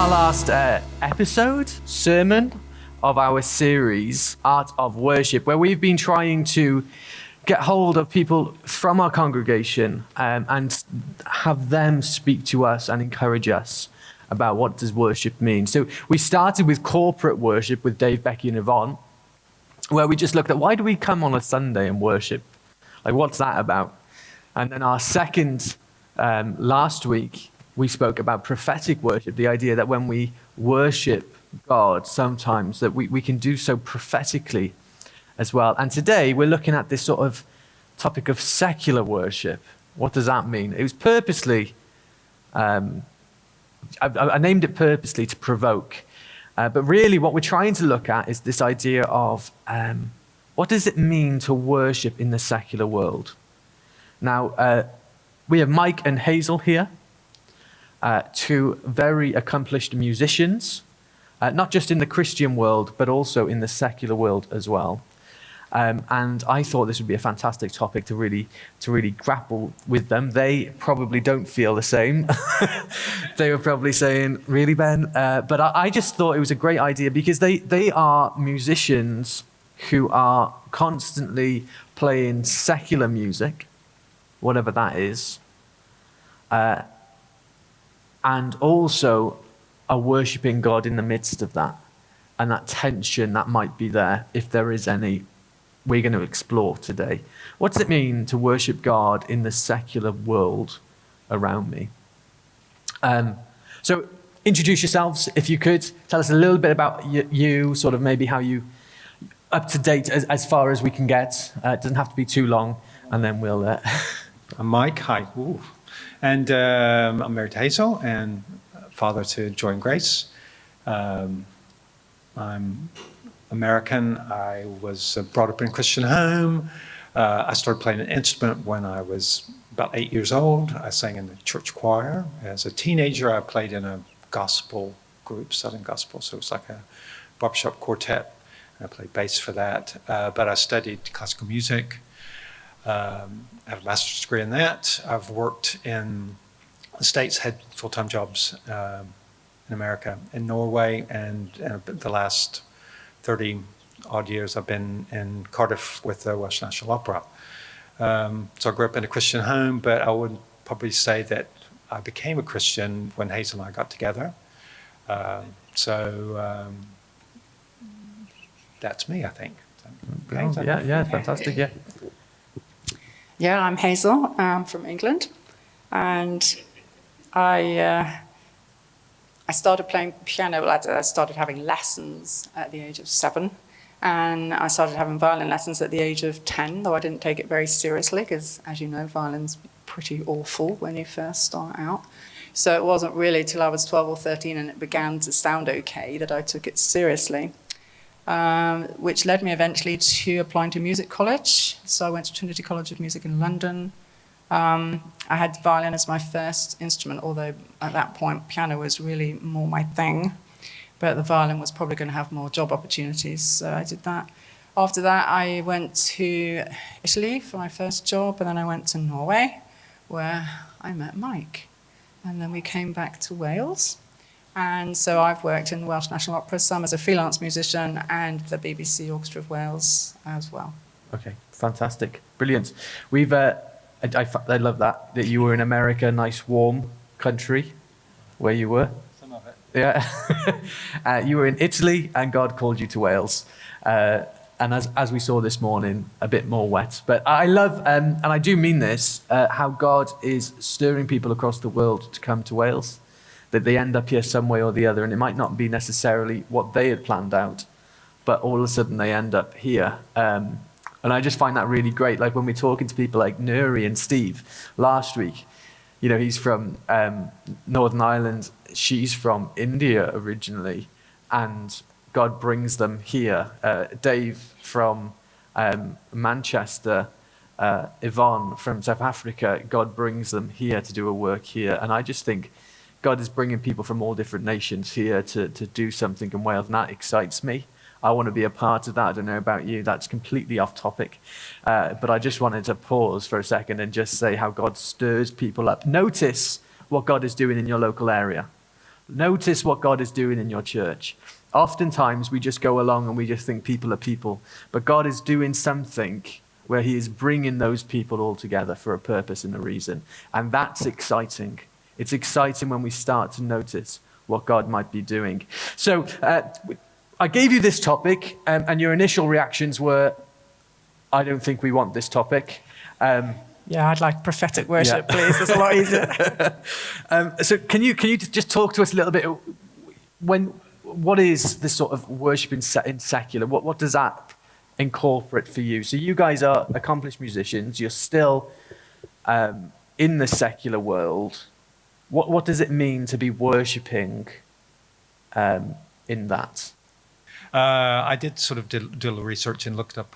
our last sermon of our series, Art of Worship, where we've been trying to get hold of people from our congregation and have them speak to us and encourage us about what does worship mean. So we started with corporate worship with Dave, Becky and Yvonne, where we just looked at why do we come on a Sunday and worship? Like, what's that about? And then our second, last week, we spoke about prophetic worship, the idea that when we worship God, sometimes that we can do so prophetically as well. And today we're looking at this sort of topic of secular worship. What does that mean? It was purposely, I named it purposely to provoke. But really what we're trying to look at is this idea of what does it mean to worship in the secular world? Now, we have Mike and Hazel here, two very accomplished musicians, not just in the Christian world, but also in the secular world as well. And I thought this would be a fantastic topic to really grapple with them. They probably don't feel the same. They were probably saying, really, Ben? But I just thought it was a great idea because they are musicians who are constantly playing secular music, whatever that is, and also are worshipping God in the midst of that. And that tension that might be there, if there is any, we're going to explore today. What does it mean to worship God in the secular world around me? So introduce yourselves, if you could. Tell us a little bit about you, sort of maybe how you, up to date as far as we can get. It doesn't have to be too long, and then we'll... I'm Mike, hi. Ooh. And I'm married to Hazel and father to Joy and Grace. I'm American. I was brought up in a Christian home. I started playing an instrument when I was about 8 years old. I sang in the church choir. As a teenager, I played in a gospel group, Southern Gospel, so it was like a barbershop quartet. I played bass for that, but I studied classical music. I have a master's degree in that. I've worked in the States, had full-time jobs in America, in Norway, and the last 30 odd years I've been in Cardiff with the Welsh National Opera. So I grew up in a Christian home, but I would probably say that I became a Christian when Hazel and I got together. So that's me, I think. So, yeah, fantastic, yeah. Yeah, I'm Hazel. I'm from England, and I started playing piano. I started having lessons at the age of 7, and I started having violin lessons at the age of 10, though I didn't take it very seriously because, as you know, violin's pretty awful when you first start out. So it wasn't really till I was 12 or 13 and it began to sound okay that I took it seriously. Which led me eventually to applying to music college. So I went to Trinity College of Music in London. I had violin as my first instrument, although at that point piano was really more my thing. But the violin was probably going to have more job opportunities, so I did that. After that, I went to Italy for my first job, and then I went to Norway, where I met Mike. And then we came back to Wales. And so I've worked in the Welsh National Opera, some as a freelance musician, and the BBC Orchestra of Wales as well. Okay, fantastic, brilliant. We've, I love that you were in America, nice warm country, where you were. some of it. Yeah, you were in Italy, and God called you to Wales. And as we saw this morning, a bit more wet. But I love, and I do mean this, how God is stirring people across the world to come to Wales. That they end up here some way or the other, and it might not be necessarily what they had planned out, but all of a sudden they end up here. And I just find that really great. Like when we're talking to people like Nuri and Steve last week, you know, he's from Northern Ireland, she's from India originally, and God brings them here. Dave from Manchester, Yvonne from South Africa, God brings them here to do a work here. And I just think God is bringing people from all different nations here to do something in Wales, and that excites me. I want to be a part of that. I don't know about you. That's completely off topic. But I just wanted to pause for a second and just say how God stirs people up. Notice what God is doing in your local area. Notice what God is doing in your church. Oftentimes we just go along and we just think people are people, but God is doing something where he is bringing those people all together for a purpose and a reason. And that's exciting. It's exciting when we start to notice what God might be doing. So I gave you this topic, and your initial reactions were, I don't think we want this topic. Yeah, I'd like prophetic worship, please. It's a lot easier. So can you just talk to us a little bit? What is this sort of worship in secular? What does that incorporate for you? So you guys are accomplished musicians. You're still in the secular world. What does it mean to be worshipping in that? I did sort of do a little research and looked up,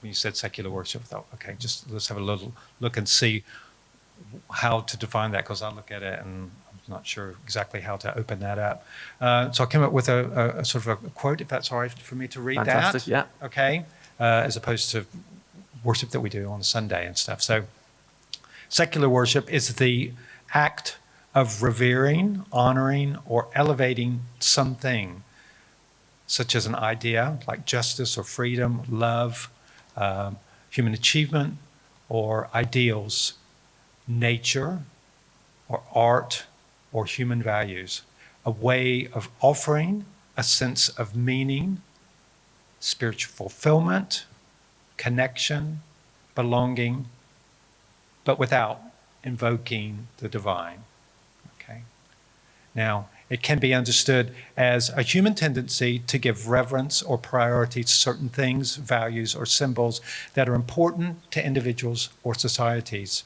when you said secular worship, I thought, okay, just let's have a little look and see how to define that, because I look at it and I'm not sure exactly how to open that up. So I came up with a sort of a quote, if that's all right for me to read. Fantastic, that. yeah. Okay, as opposed to worship that we do on Sunday and stuff. So secular worship is the act of revering, honoring, or elevating something, such as an idea like justice or freedom, love, human achievement, or ideals, nature, or art, or human values, a way of offering a sense of meaning, spiritual fulfillment, connection, belonging, but without invoking the divine. Okay. Now, it can be understood as a human tendency to give reverence or priority to certain things, values, or symbols that are important to individuals or societies.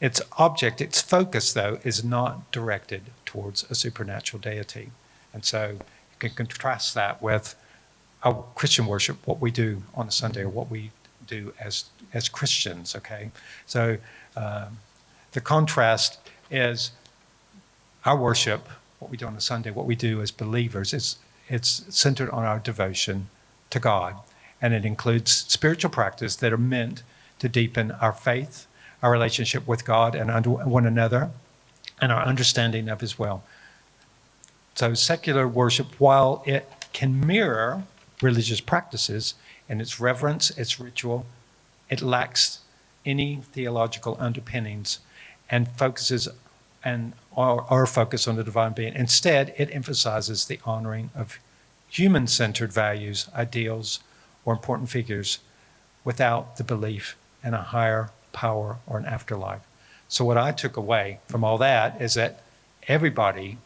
Its object, its focus, though, is not directed towards a supernatural deity. And so you can contrast that with our Christian worship, what we do on a Sunday, or what we do as Christians, okay? So the contrast is our worship, what we do on a Sunday, what we do as believers, it's centered on our devotion to God. And it includes spiritual practice that are meant to deepen our faith, our relationship with God and one another, and our understanding of his will. So secular worship, while it can mirror religious practices in its reverence, its ritual, it lacks any theological underpinnings and focuses our focus on the divine being. Instead, it emphasizes the honoring of human-centered values, ideals, or important figures without the belief in a higher power or an afterlife. So what I took away from all that is that everybody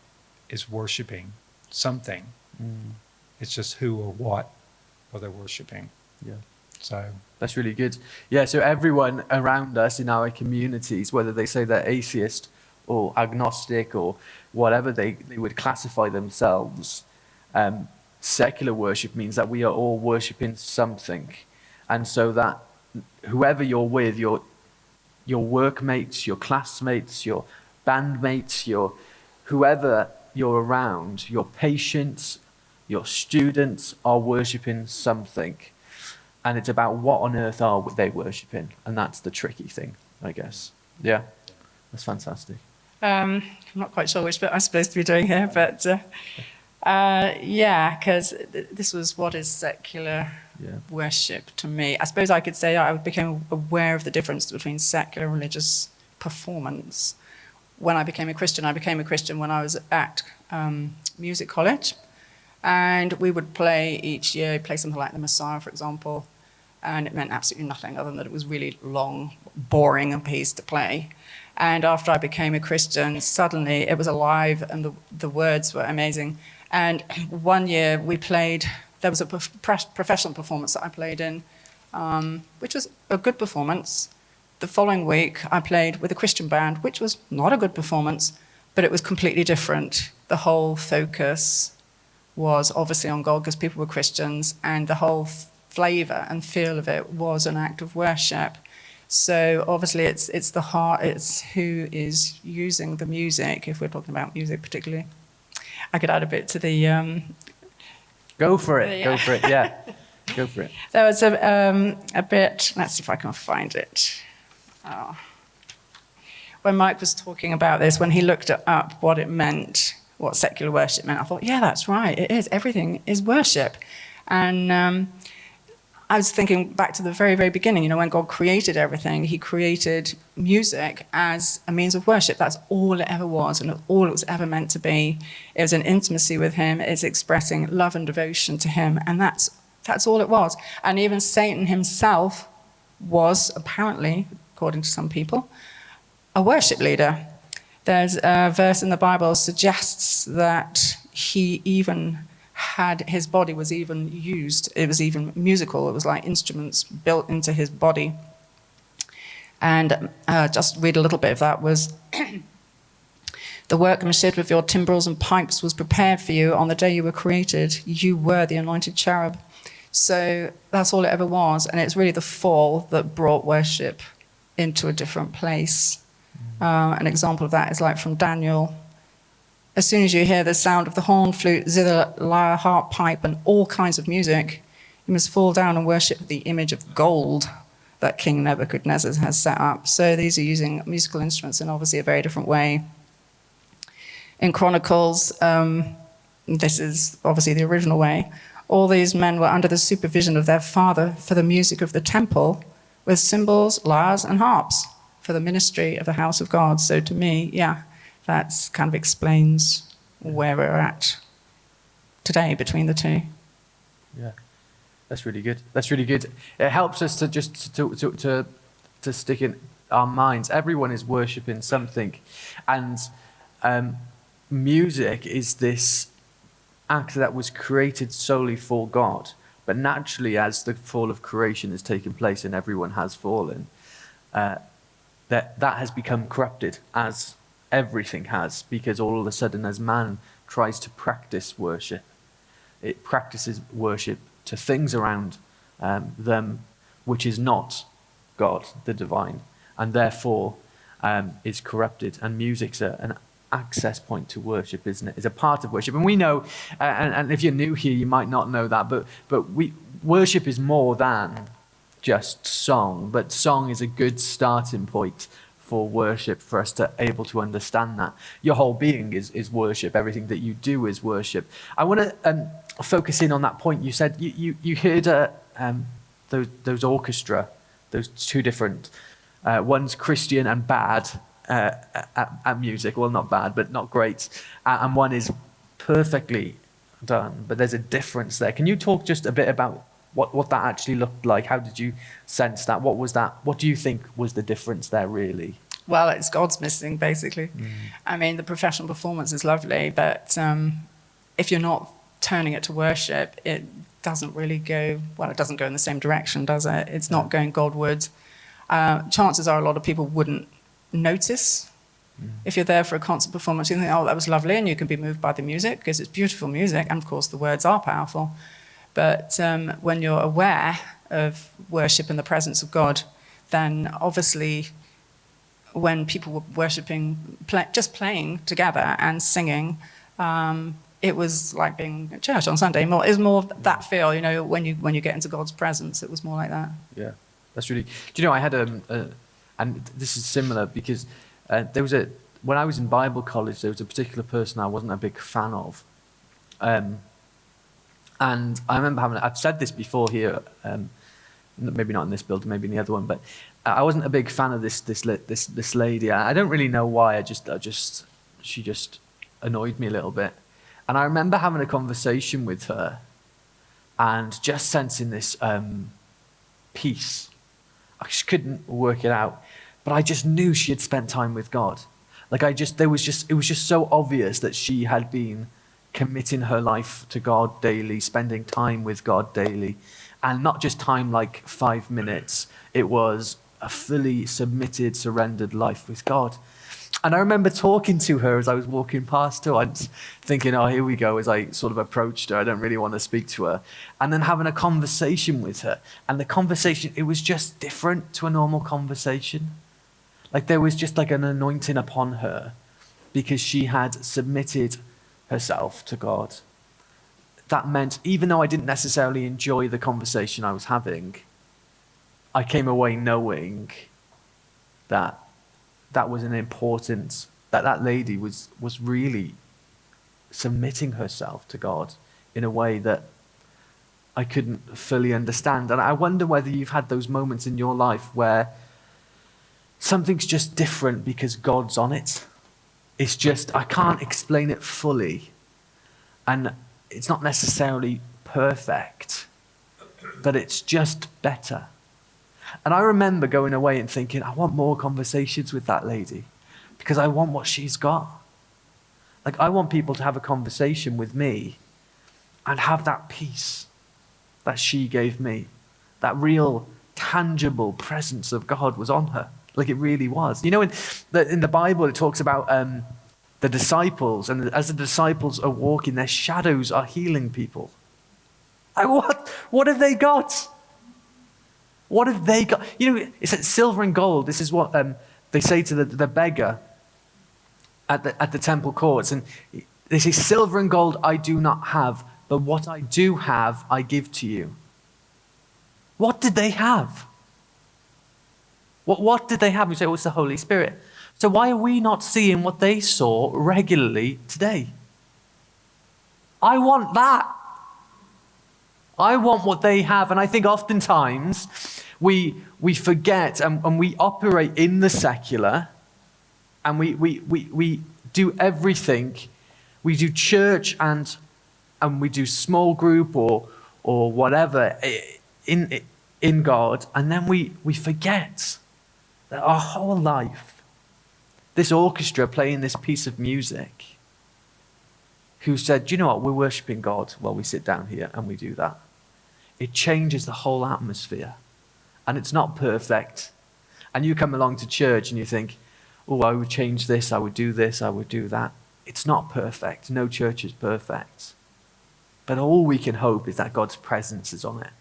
is worshiping something. It's just who or what they're worshiping. Yeah. So that's really good. Yeah, so everyone around us in our communities, whether they say they're atheist or agnostic or whatever they would classify themselves, secular worship means that we are all worshiping something. And so that whoever you're with, your workmates, your classmates, your bandmates, whoever you're around, your patients, your students are worshiping something. And it's about what on earth are they worshiping. And that's the tricky thing, I guess. Yeah, that's fantastic. I'm not quite sure which bit I'm supposed to be doing here, but because this was what is secular worship to me. I suppose I could say I became aware of the difference between secular and religious performance. When I became a Christian when I was at music college. And we would play each year, play something like the Messiah, for example, and it meant absolutely nothing other than that it was really long, boring a piece to play. And after I became a Christian, suddenly it was alive and the words were amazing. And one year there was a professional performance that I played in, which was a good performance. The following week, I played with a Christian band, which was not a good performance, but it was completely different. The whole focus was obviously on God because people were Christians, and the whole flavour and feel of it was an act of worship. So obviously it's the heart, it's who is using the music, if we're talking about music particularly. I could add a bit to the... Go for it, yeah. Go for it, yeah. Go for it. There was a bit, let's see if I can find it. when Mike was talking about this, when he looked up what it meant, what secular worship meant, I thought, yeah, that's right. It is. Everything is worship. And I was thinking back to the very, very beginning, when God created everything, he created music as a means of worship. That's all it ever was and all it was ever meant to be. It was an intimacy with him. It's expressing love and devotion to him. And that's all it was. And even Satan himself was, apparently, according to some people, a worship leader. There's a verse in the Bible suggests that he even had, his body was even used, it was even musical, it was like instruments built into his body. And just read a little bit of that was, the workmanship of your timbrels and pipes was prepared for you on the day you were created. You were the anointed cherub. So that's all it ever was, and it's really the fall that brought worship into a different place. An example of that is like from Daniel. As soon as you hear the sound of the horn, flute, zither, lyre, harp, pipe, and all kinds of music, you must fall down and worship the image of gold that King Nebuchadnezzar has set up. So these are using musical instruments in obviously a very different way. In Chronicles, this is obviously the original way, all these men were under the supervision of their father for the music of the temple with cymbals, lyres, and harps for the ministry of the house of God. So to me, yeah, that kind of explains where we're at today between the two. Yeah, that's really good. That's really good. It helps us to just to stick in our minds. Everyone is worshipping something, and music is this act that was created solely for God. But naturally, as the fall of creation has taken place and everyone has fallen, that has become corrupted, as everything has, because all of a sudden, as man tries to practice worship, it practices worship to things around them, which is not God, the divine, and therefore is corrupted. And music's an access point to worship, isn't it? It's a part of worship. And we know, and if you're new here, you might not know that, but worship is more than just song, but song is a good starting point for worship, for us to able to understand that. Your whole being is worship. Everything that you do is worship. I want to focus in on that point. You said you heard those orchestra, those two different, one's Christian and bad at music. Well, not bad, but not great. And one is perfectly done, but there's a difference there. Can you talk just a bit about what that actually looked like? How did you sense that? What was that? What do you think was the difference there, really? Well, it's God's missing, basically. I mean, the professional performance is lovely, but if you're not turning it to worship, it doesn't really go, well, it doesn't go in the same direction, does it? It's not going Godward. Chances are a lot of people wouldn't notice. If you're there for a concert performance, you think, oh, that was lovely, and you can be moved by the music because it's beautiful music, and of course the words are powerful. But when you're aware of worship in the presence of God, then obviously when people were worshipping, just playing together and singing, it was like being at church on Sunday. It was more that feel, when you get into God's presence, it was more like that. Yeah, that's really... Do you know, I had and this is similar because when I was in Bible college, there was a particular person I wasn't a big fan of. And I remember I've said this before here, maybe not in this building, maybe in the other one, but I wasn't a big fan of this lady. I don't really know why. She just annoyed me a little bit. And I remember having a conversation with her and just sensing this peace. I just couldn't work it out, but I just knew she had spent time with God. It was just so obvious that she had been committing her life to God daily, spending time with God daily, and not just time like 5 minutes. It was a fully submitted, surrendered life with God. And I remember talking to her as I was walking past her once, thinking, oh, here we go, as I sort of approached her. I don't really want to speak to her. And then having a conversation with her. And the conversation, it was just different to a normal conversation. Like there was just like an anointing upon her because she had submitted herself to God. That meant, even though I didn't necessarily enjoy the conversation I was having, I came away knowing that that was an important, that lady was really submitting herself to God in a way that I couldn't fully understand. And I wonder whether you've had those moments in your life where something's just different because God's on it. It's just, I can't explain it fully. And it's not necessarily perfect, but it's just better. And I remember going away and thinking, I want more conversations with that lady because I want what she's got. Like, I want people to have a conversation with me and have that peace that she gave me. That real, tangible presence of God was on her. Like, it really was. You know, in the Bible, it talks about the disciples, and as the disciples are walking, their shadows are healing people. What have they got? What have they got? You know, it's like silver and gold. This is what they say to the beggar at the temple courts. And they say, silver and gold I do not have, but what I do have, I give to you. What did they have? What did they have? You say, oh, it's the Holy Spirit. So why are we not seeing what they saw regularly today? I want that. I want what they have. And I think oftentimes we forget and we operate in the secular, and we do everything. We do church and we do small group or whatever in God, and then we forget that our whole life, this orchestra playing this piece of music, who said, do you know what, we're worshiping God while we sit down here and we do that. It changes the whole atmosphere. And it's not perfect. And you come along to church and you think, oh, I would change this, I would do this, I would do that. It's not perfect. No church is perfect. But all we can hope is that God's presence is on it.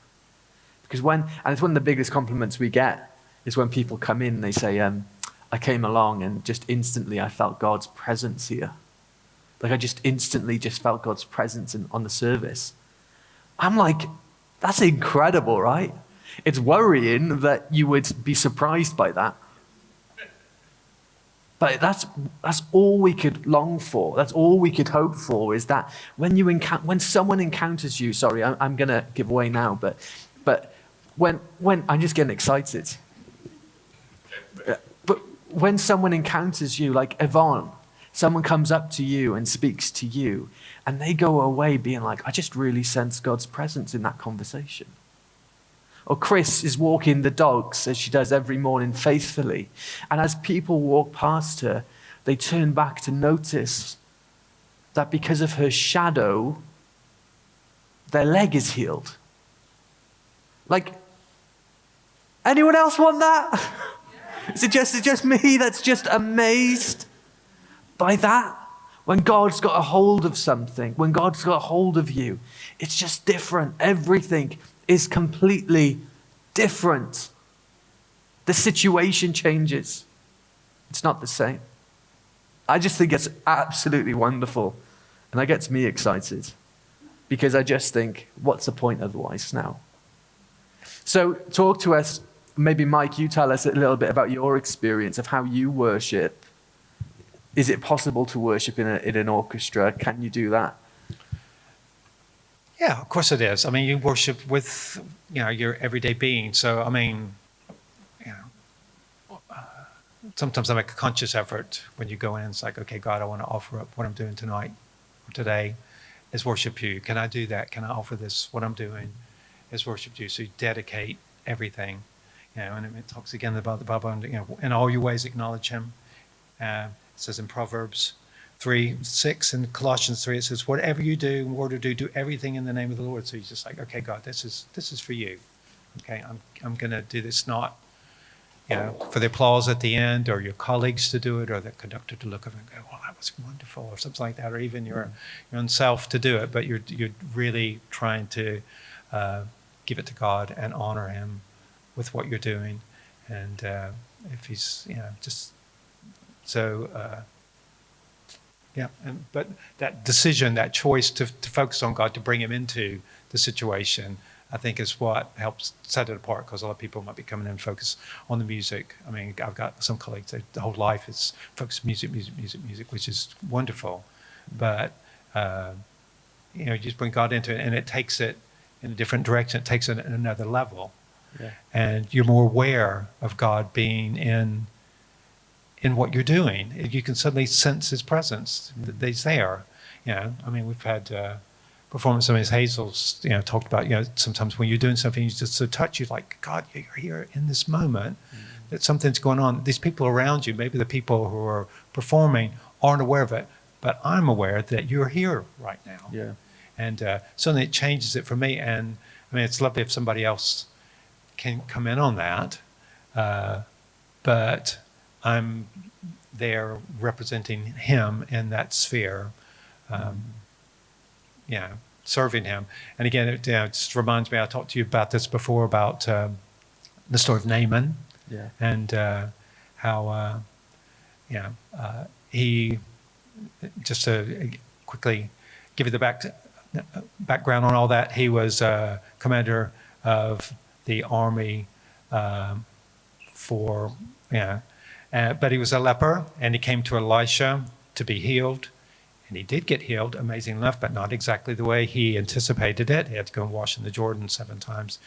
Because and it's one of the biggest compliments we get, is when people come in and they say, I came along and just instantly I felt God's presence here. Like I just instantly just felt God's presence on the service. I'm like, that's incredible, right? It's worrying that you would be surprised by that. But that's all we could long for. That's all we could hope for, is that when someone encounters you, sorry, I'm going to give away now, but when I'm just getting excited. But when someone encounters you, like Yvonne, someone comes up to you and speaks to you, and they go away being like, I just really sense God's presence in that conversation. Or Chris is walking the dogs, as she does every morning faithfully. And as people walk past her, they turn back to notice that because of her shadow, their leg is healed. Like, anyone else want that? Is it just me that's just amazed by that? When God's got a hold of something, when God's got a hold of you, it's just different. Everything is completely different. The situation changes. It's not the same. I just think it's absolutely wonderful. And that gets me excited. Because I just think, what's the point otherwise now? So talk to us, maybe Mike, you tell us a little bit about your experience of how you worship. Is it possible to worship in an orchestra? Can you do that? Yeah, of course it is. I mean, you worship with, your everyday being. So, I mean, sometimes I make a conscious effort when you go in. It's like, okay, God, I want to offer up what I'm doing tonight or today is worship you. Can I do that? Can I offer this? What I'm doing is worship you. So you dedicate everything, and it talks again about the Bible, in all your ways acknowledge him. It says in Proverbs 3:6 and Colossians 3, it says, whatever you do, word or do everything in the name of the Lord. So you're just like, okay, God, this is for you. Okay, I'm going to do this not, for the applause at the end, or your colleagues to do it, or the conductor to look at it and go, well, that was wonderful, or something like that, or even your own self to do it. But you're really trying to give it to God and honor him with what you're doing. And if he's, just so, but that decision, that choice to focus on God, to bring him into the situation, I think is what helps set it apart, because a lot of people might be coming in and focus on the music. I mean, I've got some colleagues that the whole life is focused music, which is wonderful. But, you just bring God into it, and it takes it in a different direction. It takes it in another level. Yeah. And you're more aware of God being in what you're doing. You can suddenly sense his presence, that he's there. I mean, we've had performance. I mean, as Hazel's, talked about, sometimes when you're doing something, you just so touch you, like, God, you're here in this moment, that something's going on. These people around you, maybe the people who are performing, aren't aware of it, but I'm aware that you're here right now. Yeah. And suddenly it changes it for me. And I mean, it's lovely if somebody else can come in on that, but I'm there representing him in that sphere, serving him. And again, it just reminds me, I talked to you about this before, about the story of Naaman, and how he, just to quickly give you the background on all that, he was commander of the army but he was a leper, and he came to Elisha to be healed, and he did get healed, amazing enough, but not exactly the way he anticipated it. He had to go and wash in the Jordan 7 times.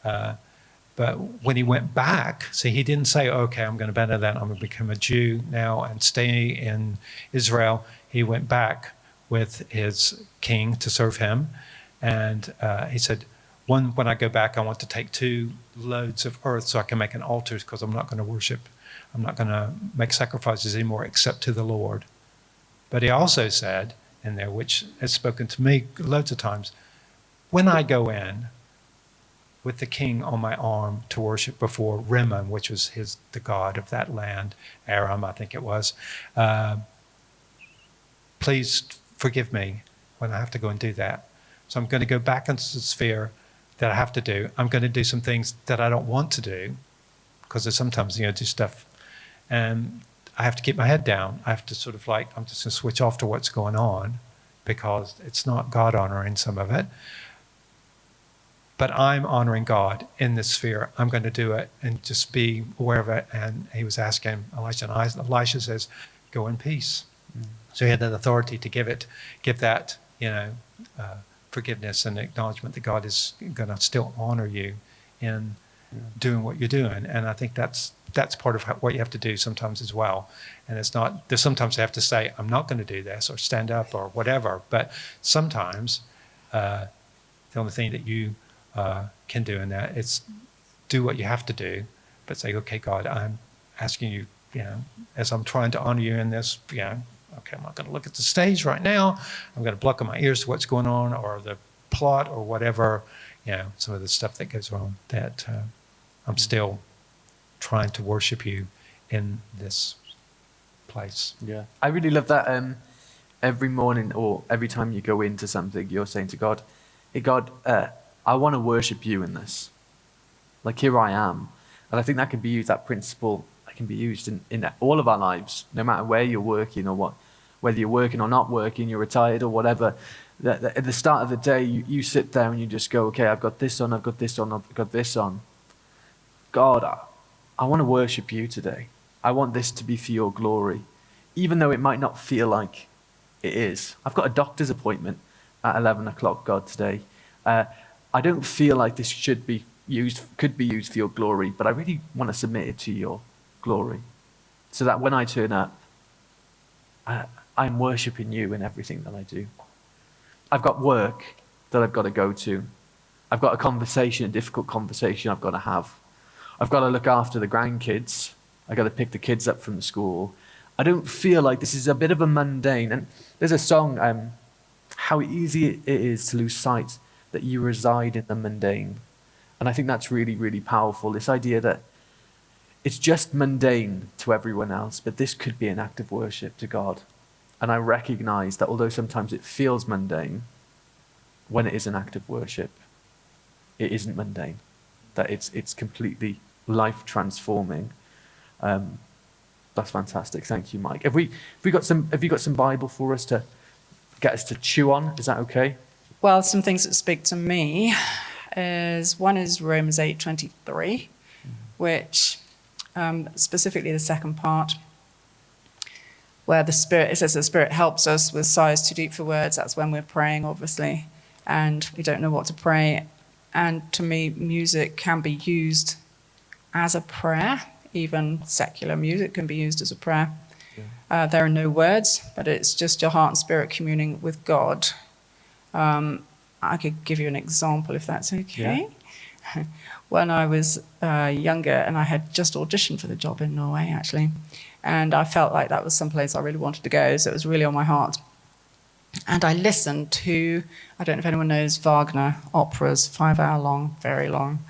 But when he went back, see, he didn't say, okay, I'm going to better that, I'm going to become a Jew now and stay in Israel. He went back with his king to serve him, and he said, when I go back, I want to take 2 loads of earth so I can make an altar, because I'm not going to worship, I'm not going to make sacrifices anymore except to the Lord. But he also said in there, which has spoken to me loads of times, when I go in with the king on my arm to worship before Rimmon, which was the god of that land, Aram, I think it was, please forgive me when I have to go and do that. So I'm going to go back into the sphere that I have to do. I'm going to do some things that I don't want to do, because there's sometimes, do stuff, and I have to keep my head down. I have to sort of I'm just going to switch off to what's going on, because it's not God honoring some of it. But I'm honoring God in this sphere. I'm going to do it and just be aware of it. And he was asking Elisha, and Elisha says, go in peace. So he had that authority to give that, forgiveness and acknowledgement that God is going to still honor you in doing what you're doing. And I think that's part of what you have to do sometimes as well. And it's not, there's sometimes you have to say, I'm not going to do this, or stand up, or whatever. But sometimes the only thing that you can do in that is do what you have to do, but say, okay, God, I'm asking you, as I'm trying to honor you in this, okay, I'm not going to look at the stage right now. I'm going to block my ears to what's going on, or the plot, or whatever, some of the stuff that goes on, that I'm still trying to worship you in this place. Yeah. I really love that every morning, or every time you go into something, you're saying to God, hey, God, I want to worship you in this. Like, here I am. And I think that can be used, that principle, that can be used in all of our lives, no matter where you're working, or whether you're working or not working, you're retired or whatever. At the start of the day, you sit there and you just go, okay, I've got this on, I've got this on, I've got this on. God, I want to worship you today. I want this to be for your glory, even though it might not feel like it is. I've got a doctor's appointment at 11 o'clock, God, today. I don't feel like this could be used for your glory, but I really want to submit it to your glory, so that when I turn up, I'm worshiping you in everything that I do. I've got work that I've got to go to. I've got a difficult conversation I've got to have. I've got to look after the grandkids. I've got to pick the kids up from the school. I don't feel like this is a bit of a mundane. And there's a song, how easy it is to lose sight that you reside in the mundane. And I think that's really, really powerful. This idea that it's just mundane to everyone else, but this could be an act of worship to God. And I recognize that although sometimes it feels mundane, when it is an act of worship, it isn't mundane. That it's completely life transforming. That's fantastic. Thank you, Mike. Have you got some Bible for us to get us to chew on? Is that okay? Well, some things that speak to me. One is Romans 8:23, which specifically the second part, where it says the Spirit helps us with sighs too deep for words. That's when we're praying, obviously, and we don't know what to pray. And to me, music can be used as a prayer. Even secular music can be used as a prayer. Yeah. There are no words, but it's just your heart and spirit communing with God. I could give you an example if that's okay. Yeah. When I was younger, and I had just auditioned for the job in Norway, actually, and I felt like that was someplace I really wanted to go, so it was really on my heart. And I listened to, I don't know if anyone knows Wagner operas, 5 hour long, very long.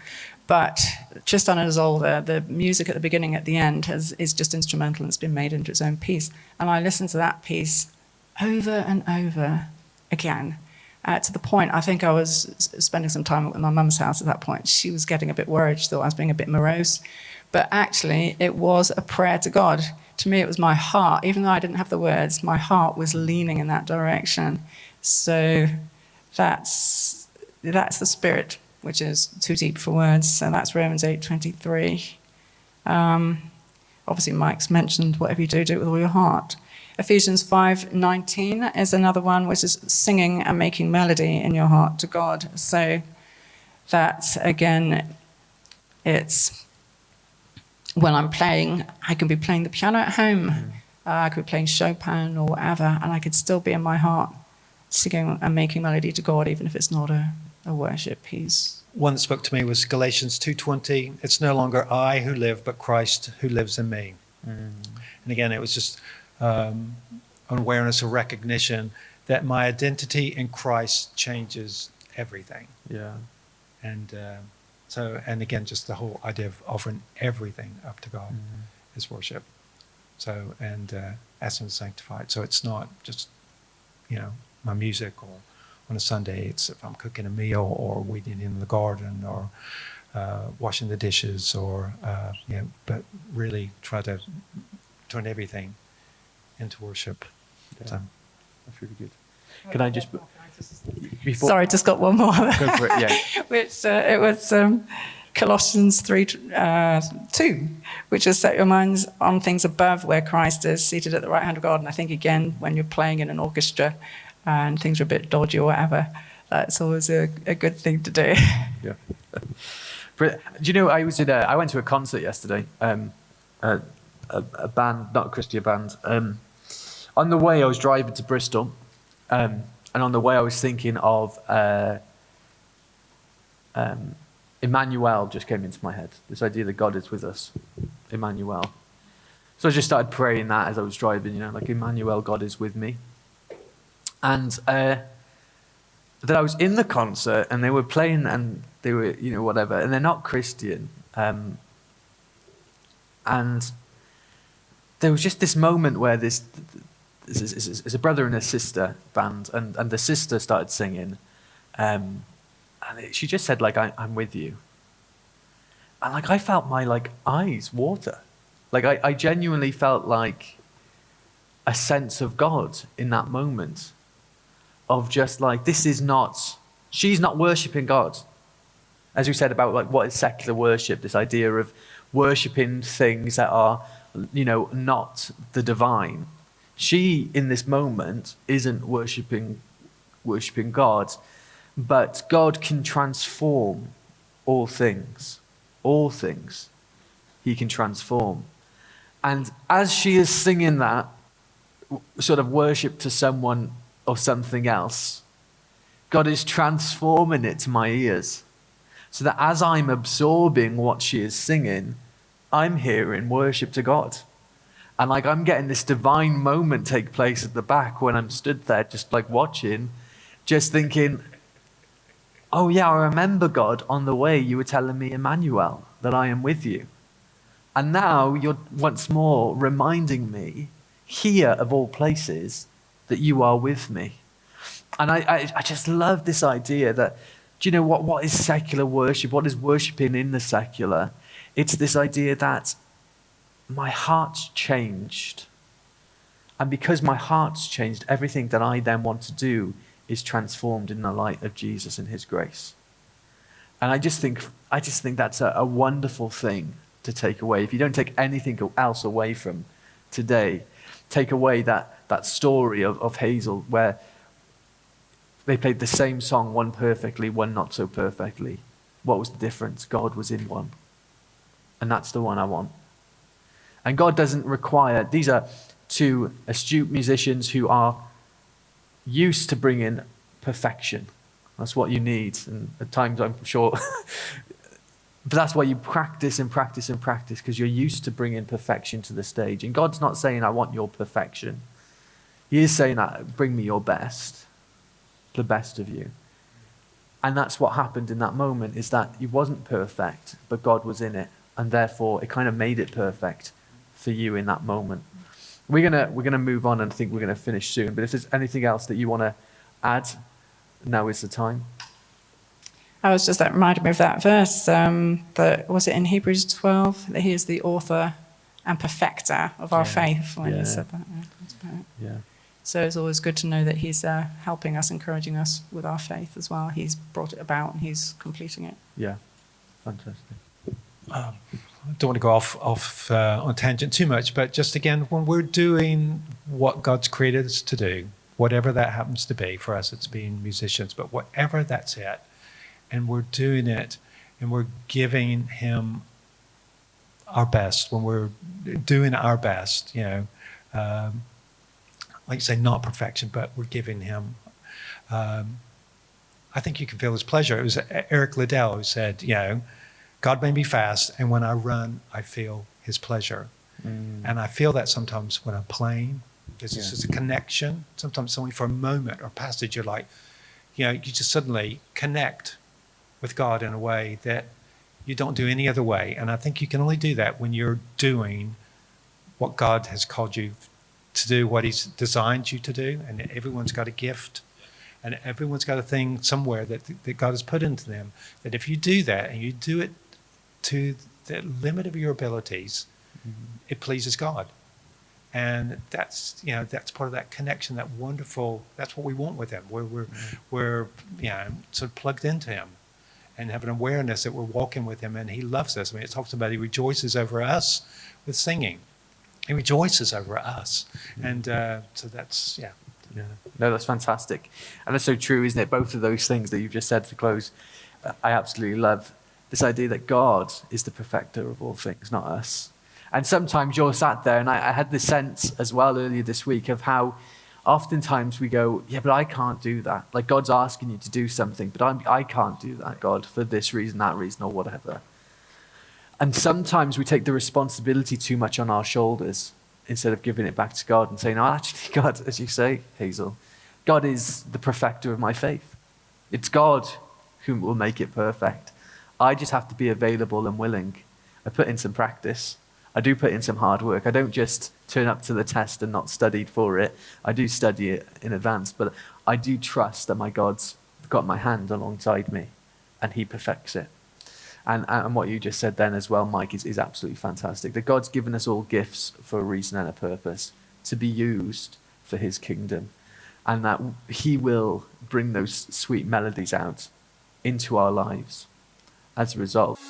But Tristan and Isolde, the music at the beginning, at the end, is just instrumental, and it's been made into its own piece. And I listened to that piece over and over again, to the point, I think I was spending some time at my mum's house at that point. She was getting a bit worried. She thought I was being a bit morose. But actually, it was a prayer to God. To me, it was my heart. Even though I didn't have the words, my heart was leaning in that direction. So that's the Spirit, which is too deep for words. So that's Romans 8:23. Obviously, Mike's mentioned whatever you do, do it with all your heart. Ephesians 5:19 is another one, which is singing and making melody in your heart to God. So that, again, it's when I'm playing, I can be playing the piano at home. I could be playing Chopin or whatever, and I could still be in my heart singing and making melody to God, even if it's not a worship piece. One that spoke to me was Galatians 2:20. It's no longer I who live, but Christ who lives in me. And again, it was just an awareness, a recognition that my identity in Christ changes everything. Yeah. And again, just the whole idea of offering everything up to God is worship. So, and asking Him to sanctify it. So it's not just, my music, or on a Sunday, it's if I'm cooking a meal or weeding in the garden or washing the dishes or, but really try to turn everything into worship. Yeah. So. That's really good. Can I just... Sorry, just got one more. Go for it, yeah. Which it was Colossians 3:2, which is set your minds on things above, where Christ is seated at the right hand of God. And I think, again, when you're playing in an orchestra and things are a bit dodgy or whatever, that's always a good thing to do. Yeah. Do you know, I went to a concert yesterday, a band, not a Christian band. On the way, I was driving to Bristol, and on the way, I was thinking of Emmanuel just came into my head. This idea that God is with us, Emmanuel. So I just started praying that as I was driving, like Emmanuel, God is with me. And that I was in the concert and they were playing and they were, whatever, and they're not Christian. And there was just this moment where it's a brother and a sister band, and the sister started singing. And she just said, I'm with you. And I felt my eyes water. I genuinely felt like a sense of God in that moment. Of just she's not worshipping God. As we said about what is secular worship, this idea of worshipping things that are, not the divine. She, in this moment, isn't worshipping God, but God can transform all things. All things He can transform. And as she is singing that sort of worship to someone or something else, God is transforming it to my ears. So that as I'm absorbing what she is singing, I'm hearing worship to God. And I'm getting this divine moment take place at the back when I'm stood there just watching, just thinking, oh yeah, I remember God on the way you were telling me, Emmanuel, that I am with you. And now you're once more reminding me, here of all places, that you are with me. And I just love this idea that, do you know what is secular worship? What is worshiping in the secular? It's this idea that my heart's changed. And because my heart's changed, everything that I then want to do is transformed in the light of Jesus and His grace. And I just think that's a wonderful thing to take away. If you don't take anything else away from today, take away that story of Hazel where they played the same song, one perfectly, one not so perfectly. What was the difference? God was in one. And that's the one I want. And God doesn't require, these are two astute musicians who are used to bringing perfection. That's what you need. And at times I'm sure, but that's why you practice and practice and practice, because you're used to bringing perfection to the stage. And God's not saying, I want your perfection. He is saying, bring me your best, the best of you. And that's what happened in that moment, is that it wasn't perfect, but God was in it. And therefore, it kind of made it perfect for you in that moment. We're gonna move on, and I think we're gonna finish soon. But if there's anything else that you want to add, now is the time. I was just, that reminded me of that verse, that was it in Hebrews 12, that he is the author and perfecter of our faith, when you said that. Yeah. So it's always good to know that he's helping us, encouraging us with our faith as well. He's brought it about and he's completing it. Yeah, fantastic. I don't want to go off on tangent too much, but just again, when we're doing what God's created us to do, whatever that happens to be, for us it's being musicians, but whatever that's it, and we're doing it and we're giving him our best, when we're doing our best, like you say, not perfection, but we're giving him, I think you can feel his pleasure. It was Eric Liddell who said, God made me fast, and when I run, I feel his pleasure. And I feel that sometimes when I'm playing. It's just a connection. Sometimes only for a moment or passage, you're like, you just suddenly connect with God in a way that you don't do any other way. And I think you can only do that when you're doing what God has called you to do, what he's designed you to do. And everyone's got a gift, and everyone's got a thing somewhere that God has put into them, that if you do that and you do it to the limit of your abilities, it pleases God. And that's part of that connection, that wonderful, that's what we want with him. We're sort of plugged into him and have an awareness that we're walking with him and he loves us. I mean, it talks about he rejoices over us with singing. He rejoices over us. And so that's, No, that's fantastic. And that's so true, isn't it? Both of those things that you've just said to close, I absolutely love this idea that God is the perfecter of all things, not us. And sometimes you're sat there, and I had this sense as well earlier this week of how oftentimes we go, yeah, but I can't do that. Like God's asking you to do something, but I can't do that, God, for this reason, that reason, or whatever. And sometimes we take the responsibility too much on our shoulders instead of giving it back to God and saying, no, actually, God, as you say, Hazel, God is the perfecter of my faith. It's God who will make it perfect. I just have to be available and willing. I put in some practice. I do put in some hard work. I don't just turn up to the test and not studied for it. I do study it in advance, but I do trust that my God's got my hand alongside me and he perfects it. And what you just said then as well, Mike, is absolutely fantastic. That God's given us all gifts for a reason and a purpose, to be used for his kingdom. And that he will bring those sweet melodies out into our lives as a result.